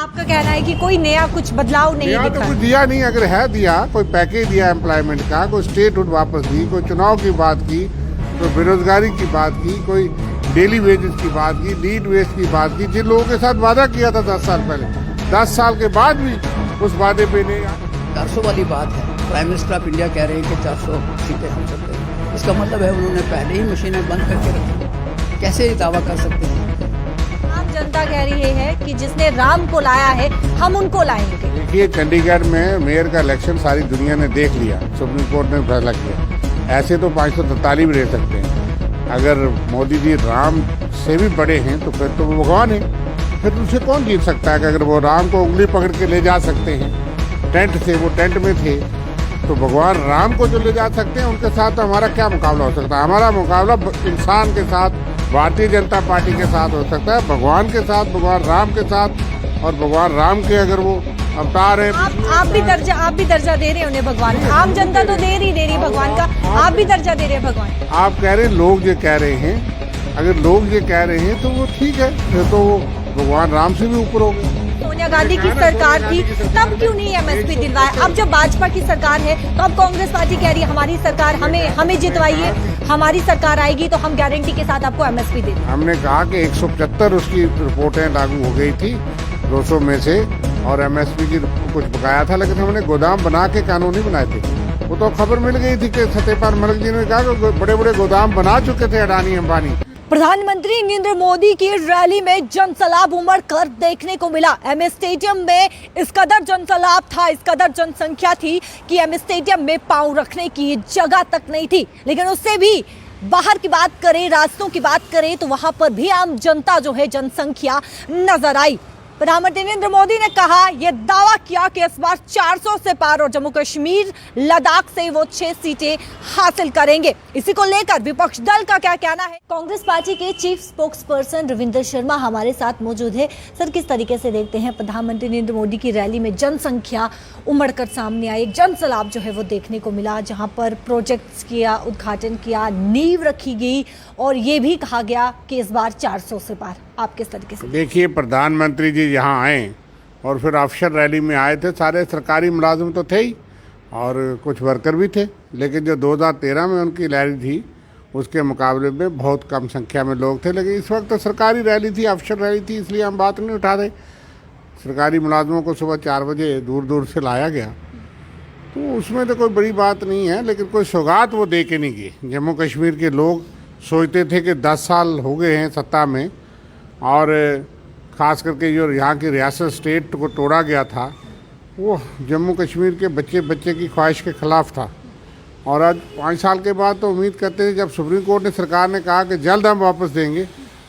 आपका कहना है कि कोई नया कुछ बदलाव नहीं दिया तो दिखा। कुछ दिया नहीं, अगर है दिया कोई पैकेज दिया एम्प्लॉयमेंट का, कोई स्टेटहुड वापस दी, कोई चुनाव की बात की, कोई बेरोजगारी की बात की, कोई डेली वेजेस की बात की, नीड वेस्ट की बात की, जिन लोगों के साथ वादा किया था 10 साल पहले, 10 साल के बाद भी उस वादे पे नहीं आए। 400 वाली बात है। प्राइम मिनिस्टर ऑफ इंडिया कह रहे हैं कि 400 सीटें हम सकते हैं। इसका मतलब है उन्होंने पहले ही मशीनें बंद करके रखी। कैसे ये दावा कर सकते हैं? आम जनता कह रही है कि जिसने राम को लाया है हम उनको लाएंगे। देखिए, चंडीगढ़ में मेयर का इलेक्शन सारी दुनिया ने देख लिया, सुप्रीम कोर्ट ने फैसला किया। ऐसे तो 543 भी रह सकते हैं। अगर मोदी जी राम से भी बड़े हैं तो फिर तो वो भगवान है, फिर उनसे कौन जीत सकता है? कि अगर वो राम को उंगली पकड़ के ले जा सकते हैं टेंट से, वो टेंट में थे, तो भगवान राम को जो ले जा सकते हैं उनके साथ तो हमारा क्या मुकाबला हो सकता है? हमारा मुकाबला इंसान के साथ, भारतीय जनता पार्टी के साथ हो सकता है, भगवान के साथ, भगवान राम के साथ। और भगवान राम के अगर वो अवतार है, आप भी दर्जा दे रहे हैं उन्हें भगवान। आम जनता तो दे रही है भगवान का, आप भी दर्जा दे रहे हैं भगवान। आप कह रहे हैं लोग ये कह रहे हैं, अगर लोग ये कह रहे हैं तो वो ठीक है, फिर तो वो भगवान राम से भी ऊपर हो गए। सोनिया गांधी की सरकार थी तब क्यों नहीं एमएसपी दिलवाया? अब जब भाजपा की सरकार है तो अब कांग्रेस पार्टी कह रही है हमारी सरकार, हमें जितवाइए, हमारी सरकार आएगी तो हम गारंटी के साथ आपको एमएसपी देंगे। हमने कहा कि 175 उसकी रिपोर्टें लागू हो गई थी 200 में से, और एमएसपी की कुछ बकाया था, लेकिन हमने गोदाम बना के कानून नहीं बनाए थे। वो तो खबर मिल गई थी कि सत्यपाल मलिक जी ने कहा कि बड़े बड़े गोदाम बना चुके थे अडानी अंबानी। प्रधानमंत्री नरेंद्र मोदी की रैली में जनसैलाब उमड़ कर देखने को मिला। एम स्टेडियम में इस कदर जनसैलाब था, इस कदर जनसंख्या थी कि एम स्टेडियम में पांव रखने की जगह तक नहीं थी। लेकिन उससे भी बाहर की बात करें, रास्तों की बात करें, तो वहां पर भी आम जनता जो है, जनसंख्या नजर आई। प्रधानमंत्री नरेंद्र मोदी ने कहा, यह दावा किया कि इस बार 400 से पार और जम्मू कश्मीर लद्दाख से वो 6 सीटें हासिल करेंगे। इसी को लेकर विपक्ष दल का क्या कहना है? कांग्रेस पार्टी के chief spokes person Ravindra Sharma हमारे साथ मौजूद है। सर, किस तरीके से देखते हैं प्रधानमंत्री नरेंद्र मोदी की रैली में जनसंख्या उमड़कर सामने आई, एक जनसैलाब जो है वो देखने को मिला, जहां पर प्रोजेक्ट्स किया, उद्घाटन किया, नींव रखी गई और ये भी कहा गया कि इस बार 400 से पार। आप किस तरीके से? देखिए, प्रधानमंत्री जी यहाँ आए और फिर अफसर रैली में आए थे, सारे सरकारी मुलाजिम तो थे ही और कुछ वर्कर भी थे, लेकिन जो 2013 में उनकी रैली थी उसके मुकाबले में बहुत कम संख्या में लोग थे। लेकिन इस वक्त तो सरकारी रैली थी, अफसर रैली थी, इसलिए हम बात नहीं उठा रहे। सरकारी मुलाजमों को सुबह 4 बजे दूर दूर से लाया गया, तो उसमें तो कोई बड़ी बात नहीं है, लेकिन कोई सौगात वो दे के नहीं गए। जम्मू कश्मीर के लोग सोचते थे कि 10 साल हो गए हैं सत्ता में, और ख़ास करके जो यहाँ की रियासत स्टेट को तोड़ा गया था, वो जम्मू कश्मीर के बच्चे की ख्वाहिश के ख़िलाफ़ था। और आज 5 साल के बाद तो उम्मीद करते थे, जब सुप्रीम कोर्ट ने, सरकार ने कहा कि जल्द हम वापस देंगे,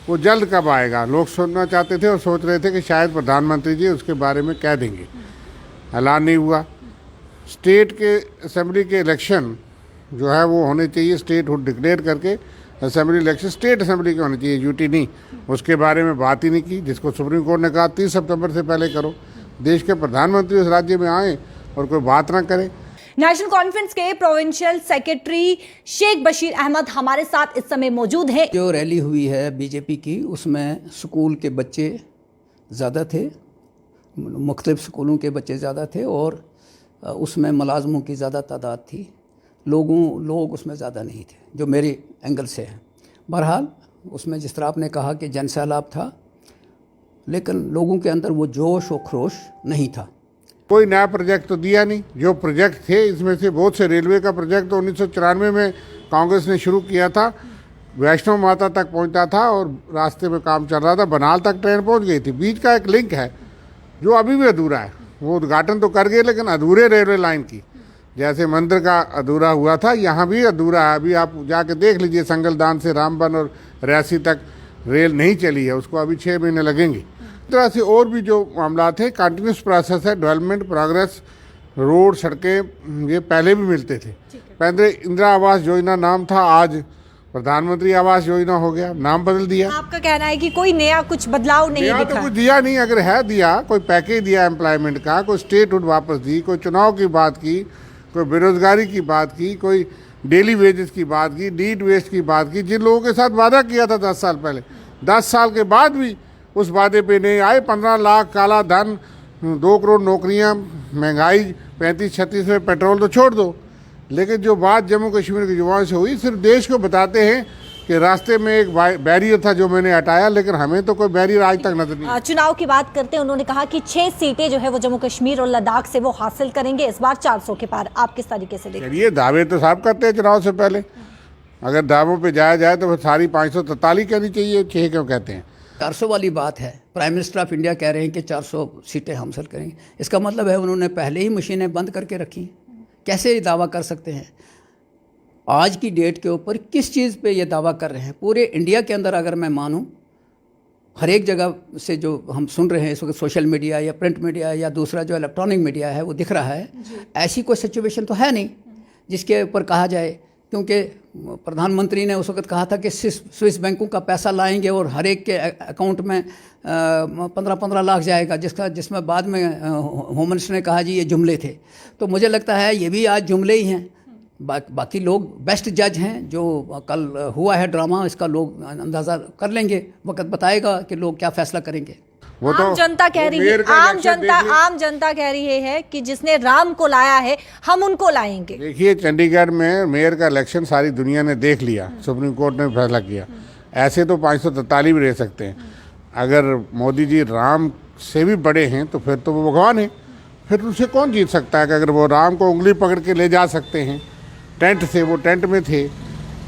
वो जल्द कब आएगा लोग सुनना चाहते थे और सोच रहे थे कि शायद प्रधानमंत्री जी उसके बारे में कह देंगे। ऐलान नहीं हुआ। स्टेट के असेंबली के इलेक्शन जो है वो होने चाहिए, स्टेट हुड डिक्लेयर करके असेंबली इलेक्शन स्टेट असेंबली के होने चाहिए, यूटी नहीं। उसके बारे में बात ही नहीं की, जिसको सुप्रीम कोर्ट ने कहा 30 सितंबर से पहले करो। देश के प्रधानमंत्री उस राज्य में आए और कोई बात ना करे। नेशनल कॉन्फ्रेंस के प्रोविंशियल सेक्रेटरी शेख बशीर अहमद हमारे साथ इस समय मौजूद हैं। जो रैली हुई है बीजेपी की, उसमें स्कूल के बच्चे ज़्यादा थे, मुख्तलिफ स्कूलों के बच्चे ज़्यादा थे और उसमें मुलाजमों की ज़्यादा तादाद थी। लोग उसमें ज़्यादा नहीं थे, जो मेरे एंगल से है। बहरहाल उसमें जिस तरह आपने कहा कि जनसैलाब था, लेकिन लोगों के अंदर वो जोश और खरोश नहीं था। कोई नया प्रोजेक्ट तो दिया नहीं। जो प्रोजेक्ट थे, इसमें से बहुत से रेलवे का प्रोजेक्ट तो 1994 में कांग्रेस ने शुरू किया था, वैष्णो माता तक पहुंचता था और रास्ते में काम चल रहा था, बनाल तक ट्रेन पहुंच गई थी। बीच का एक लिंक है जो अभी भी अधूरा है, वो उद्घाटन तो कर गए, लेकिन अधूरे रेलवे लाइन की, जैसे मंदिर का अधूरा हुआ था, यहाँ भी अधूरा है। अभी आप जाके देख लीजिए, संगलदान से रामबन और रियासी तक रेल नहीं चली है, उसको अभी 6 महीने लगेंगे। इस तरह से और भी जो मामला थे, कंटिन्यूस प्रोसेस है, डेवलपमेंट प्रोग्रेस, रोड, सड़कें, ये पहले भी मिलते थे। पहले इंदिरा आवास योजना नाम था, आज प्रधानमंत्री आवास योजना हो गया, नाम बदल दिया। आपका कहना है कि कोई नया कुछ बदलाव नहीं दिया दिखा? तो कुछ दिया नहीं, अगर है दिया, कोई पैकेज दिया एम्प्लॉयमेंट का, कोई स्टेटहुड वापस दी, कोई चुनाव की बात की, कोई बेरोजगारी की बात की, कोई डेली वेजेस की बात की, नीड वेस्ट की बात की, जिन लोगों के साथ वादा किया था 10 साल पहले, 10 साल के बाद भी उस वादे पे नहीं आए। 15 लाख काला धन, 2 करोड़ नौकरियां, महंगाई 35-36 में पेट्रोल तो छोड़ दो। लेकिन जो बात जम्मू कश्मीर के युवाओं से हुई, सिर्फ देश को बताते हैं कि रास्ते में एक बैरियर था जो मैंने हटाया, लेकिन हमें तो कोई बैरियर आज तक नजर नहीं। चुनाव की बात करते हैं, उन्होंने कहा कि 6 सीटें जो है वो जम्मू कश्मीर और लद्दाख से वो हासिल करेंगे इस बार 400 के पार। आप किस तरीके से देखते हैं? ये दावे तो साफ करते हैं चुनाव से पहले। अगर दावों पे जाया जाए तो फिर सारी 543 कहनी चाहिए, 6 क्यों कहते हैं? 400 वाली बात है, प्राइम मिनिस्टर ऑफ इंडिया कह रहे हैं कि 400 सीटें हासिल करेंगे। इसका मतलब है उन्होंने पहले ही मशीनें बंद करके रखी। कैसे ये दावा कर सकते हैं? आज की डेट के ऊपर किस चीज़ पे ये दावा कर रहे हैं? पूरे इंडिया के अंदर अगर मैं मानूं, हर एक जगह से जो हम सुन रहे हैं इस वक्त, सोशल मीडिया या प्रिंट मीडिया या दूसरा जो इलेक्ट्रॉनिक मीडिया है, वो दिख रहा है ऐसी कोई सिचुएशन तो है नहीं जिसके ऊपर कहा जाए। क्योंकि प्रधानमंत्री ने उस वक्त कहा था कि स्विस बैंकों का पैसा लाएंगे और हर एक के अकाउंट में 15-15 लाख जाएगा, जिसमें बाद में होम मिनिस्टर ने कहा जी ये जुमले थे। तो मुझे लगता है ये भी आज जुमले ही हैं। बाकी लोग बेस्ट जज हैं। जो कल हुआ है ड्रामा, इसका लोग अंदाज़ा कर लेंगे, वक्त बताएगा कि लोग क्या फैसला करेंगे। वो तो आम जनता कह रही है, आम जनता कह रही है कि जिसने राम को लाया है हम उनको लाएंगे। देखिए, चंडीगढ़ में मेयर का इलेक्शन सारी दुनिया ने देख लिया, सुप्रीम कोर्ट ने फैसला किया। ऐसे तो 543 भी रह सकते हैं। अगर मोदी जी राम से भी बड़े हैं तो फिर तो वो भगवान है। फिर उनसे कौन जीत सकता है? कि अगर वो राम को उंगली पकड़ के ले जा सकते हैं टेंट से, वो टेंट में थे,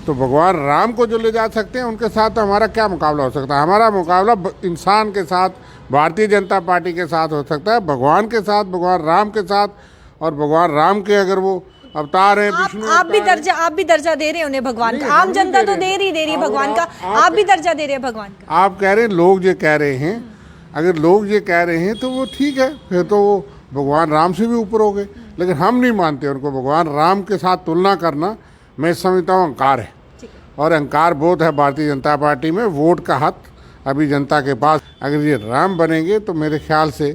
तो भगवान राम को जो ले जा सकते हैं उनके साथ तो हमारा क्या मुकाबला हो सकता है? हमारा मुकाबला इंसान के साथ, भारतीय जनता पार्टी के साथ हो सकता है, भगवान के साथ, भगवान राम के साथ। और भगवान राम के अगर वो अवतार है, विष्णु आप भी दर्जा दे रहे हैं उन्हें भगवान का। आम जनता तो दे रही है भगवान का, आप भी दर्जा दे रहे हैं भगवान का। आप कह रहे हैं लोग ये कह रहे हैं, अगर लोग ये कह रहे हैं तो वो ठीक है, फिर तो वो भगवान राम से भी ऊपर हो गए। लेकिन हम नहीं मानते उनको भगवान राम के साथ तुलना करना, मैं समझता हूँ अहंकार है। और अहंकार बहुत है भारतीय जनता पार्टी में। वोट का हक अभी जनता के पास। अगर ये राम बनेंगे तो मेरे ख्याल से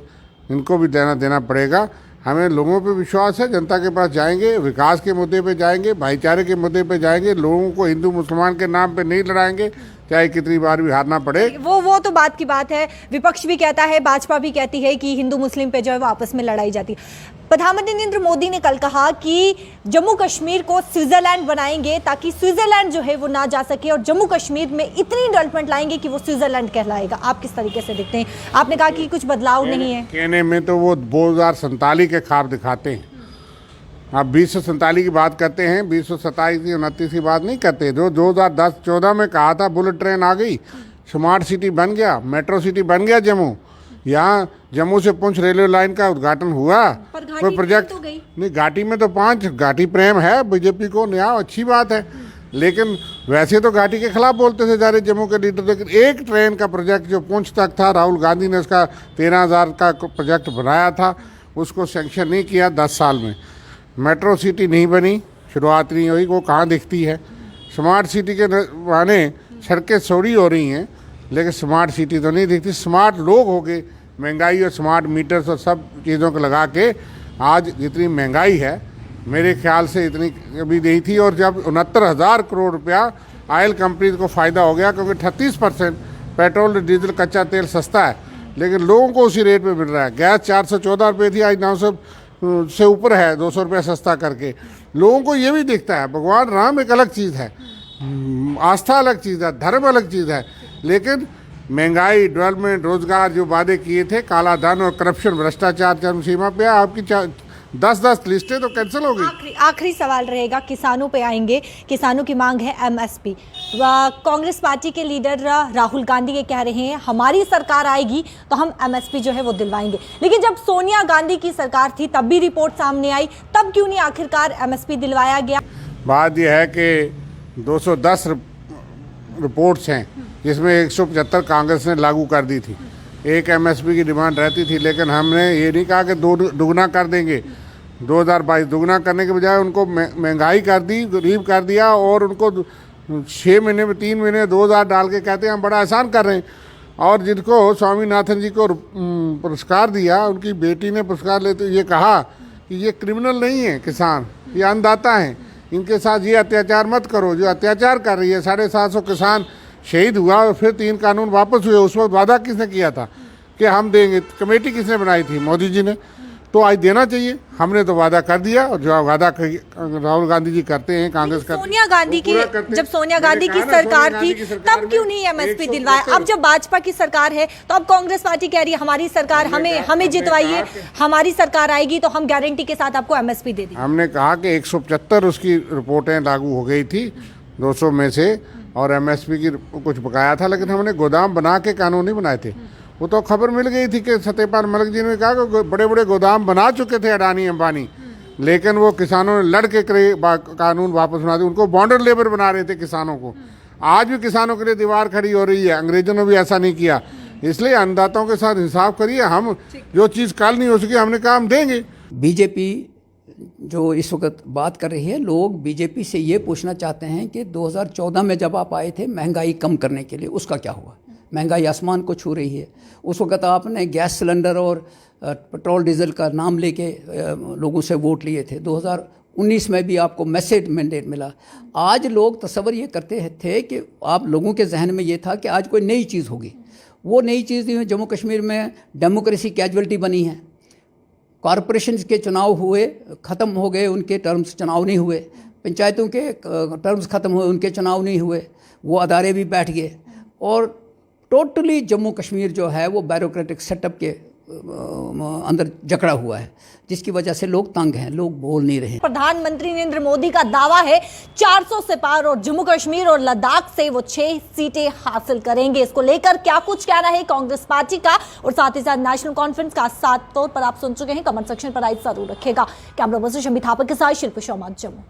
इनको भी देना पड़ेगा। हमें लोगों पे विश्वास है, जनता के पास जाएंगे, विकास के मुद्दे पे जाएंगे, भाईचारे के मुद्दे पे जाएंगे, लोगों को हिंदू मुसलमान के नाम पे नहीं लड़ाएंगे, चाहे कितनी बार भी हारना पड़े। वो तो बात की बात है। विपक्ष भी कहता है, भाजपा भी कहती है कि हिंदू मुस्लिम पे जो है वो आपस में लड़ाई जाती है। प्रधानमंत्री नरेंद्र मोदी ने कल कहा कि जम्मू कश्मीर को स्विट्जरलैंड बनाएंगे ताकि स्विट्जरलैंड जो है वो ना जा सके, और जम्मू कश्मीर में इतनी डेवलपमेंट लाएंगे कि वो स्विट्जरलैंड कहलाएगा। आप किस तरीके से देखते हैं? आपने कहा कि कुछ बदलाव नहीं है। कहने में तो वो 2047 के ख्वाब दिखाते हैं। आप 2047 की बात करते हैं, 2027 की 29 की बात नहीं करते। जो 2010-14 में कहा था बुलेट ट्रेन आ गई, स्मार्ट सिटी बन गया, मेट्रो सिटी बन गया जम्मू। यहाँ जम्मू से पुंछ रेलवे लाइन का उद्घाटन हुआ, कोई प्रोजेक्ट तो नहीं। घाटी में तो 5 घाटी प्रेम है बीजेपी को, नया अच्छी बात है। लेकिन वैसे तो घाटी के खिलाफ बोलते थे सारे जम्मू के लीडर। लेकिन एक ट्रेन का प्रोजेक्ट जो पुंछ तक था, राहुल गांधी ने उसका 13,000 का प्रोजेक्ट बनाया था, उसको सैंक्शन नहीं किया 10 साल में। मेट्रो सिटी नहीं बनी, शुरुआत नहीं हुई, वो कहाँ दिखती है? स्मार्ट सिटी के बहाने सड़कें चौड़ी हो रही हैं, लेकिन स्मार्ट सिटी तो नहीं दिखती। स्मार्ट लोग हो गए, महंगाई और स्मार्ट मीटर्स और सब चीज़ों को लगा के आज जितनी महंगाई है, मेरे ख्याल से इतनी कभी नहीं थी। और जब 69,000 करोड़ रुपया ऑयल कंपनी को फ़ायदा हो गया, क्योंकि 38% पेट्रोल डीजल कच्चा तेल सस्ता है, लेकिन लोगों को उसी रेट पे मिल रहा है। गैस 414 रुपये थी, आज 900 से ऊपर है, 200 रुपया सस्ता करके। लोगों को ये भी दिखता है भगवान राम एक अलग चीज़ है, आस्था अलग चीज़ है, धर्म अलग चीज़ है। लेकिन महंगाई, डेवलपमेंट, रोजगार जो वादे किए थे, काला धन और करप्शन, भ्रष्टाचार चरम सीमा पे। आपकी 10-10 लिस्टें तो कैंसिल हो गई। आखिरी सवाल रहेगा, किसानों पे आएंगे। किसानों की मांग है एमएसपी। कांग्रेस पार्टी के लीडर राहुल गांधी ये कह रहे हैं हमारी सरकार आएगी तो हम एमएसपी जो है वो दिलवाएंगे। लेकिन जब सोनिया गांधी की सरकार थी तब भी रिपोर्ट सामने आई, तब क्यों नहीं आखिरकार एमएसपी दिलवाया गया? बात यह है कि 210 रिपोर्ट्स हैं, जिसमें 175 कांग्रेस ने लागू कर दी थी। एक एमएसपी की डिमांड रहती थी, लेकिन हमने ये नहीं कहा कि दुगना कर देंगे। 2022 दुगना करने के बजाय उनको महंगाई कर दी, गरीब कर दिया, और उनको 6 महीने में 3 महीने 2,000 डाल के कहते हैं हम बड़ा एहसान कर रहे हैं। और जिनको स्वामीनाथन जी को पुरस्कार दिया, उनकी बेटी ने पुरस्कार लेते ये कहा कि ये क्रिमिनल नहीं है किसान, ये अन्नदाता हैं, इनके साथ ये अत्याचार मत करो। जो अत्याचार कर रही है, 750 किसान शहीद हुआ और फिर 3 कानून वापस हुए, उस वक्त वादा किसने किया था कि हम देंगे? कमेटी किसने बनाई थी? मोदी जी ने। तो आज देना चाहिए। हमने तो वादा कर दिया, और जो वादा राहुल गांधी जी करते हैं, कांग्रेस करते हैं, सोनिया गांधी की, जब सोनिया गांधी की सरकार थी तब क्यों नहीं एमएसपी दिलवाया? अब जब भाजपा की सरकार है तो अब कांग्रेस पार्टी कह रही है हमारी सरकार, हमें जितवाइए, हमारी सरकार आएगी तो हम गारंटी के साथ आपको एमएसपी दे देंगे। हमने कहा कि 175 उसकी रिपोर्टें लागू हो गई थी 200 में से, और एमएसपी की कुछ बकाया था, लेकिन हमने गोदाम बना के कानून नहीं बनाए थे। वो तो खबर मिल गई थी कि सत्यपाल मलिक जी ने कहा कि बड़े बड़े गोदाम बना चुके थे अडानी अंबानी, लेकिन वो किसानों ने लड़ के कानून वापस बना दिए। उनको बॉन्डर लेबर बना रहे थे किसानों को। आज भी किसानों के लिए दीवार खड़ी हो रही है। अंग्रेजों ने भी ऐसा नहीं किया। इसलिए अन्नदाताओं के साथ इंसाफ करिए। हम जो चीज़ कल नहीं हो सकी, हमने कहा हम देंगे। बीजेपी जो इस वक्त बात कर रही है, लोग बीजेपी से ये पूछना चाहते हैं कि 2014 में जब आप आए थे महंगाई कम करने के लिए, उसका क्या हुआ? महंगाई आसमान को छू रही है। उस वक्त आपने गैस सिलेंडर और पेट्रोल डीजल का नाम लेके लोगों से वोट लिए थे। 2019 में भी आपको मैसेज मैंडेट मिला। आज लोग तस्वर ये करते थे कि आप लोगों के जहन में ये था कि आज कोई नई चीज़ होगी। वो नई चीज़ जम्मू कश्मीर में डेमोक्रेसी कैजुअलिटी बनी है। कॉरपोरेशन के चुनाव हुए, ख़त्म हो गए, उनके टर्म्स चुनाव नहीं हुए। पंचायतों के टर्म्स ख़त्म हुए, उनके चुनाव नहीं हुए। वो अदारे भी बैठ गए, और टोटली जम्मू कश्मीर जो है वो ब्यूरोक्रेटिक सेटअप के अंदर जकड़ा हुआ है, जिसकी वजह से लोग तंग हैं, लोग बोल नहीं रहे। प्रधानमंत्री नरेंद्र मोदी का दावा है 400 से पार, और जम्मू कश्मीर और लद्दाख से वो 6 सीटें हासिल करेंगे। इसको लेकर क्या कुछ कहना है कांग्रेस पार्टी का और साथ ही साथ नेशनल कॉन्फ्रेंस का, साफ तौर पर आप सुन चुके हैं। कमेंट सेक्शन पर राइट जरूर रखेगा। कैमरा पर्सन शमी थापा के साथ शिल्पी शर्मा, जम्मू।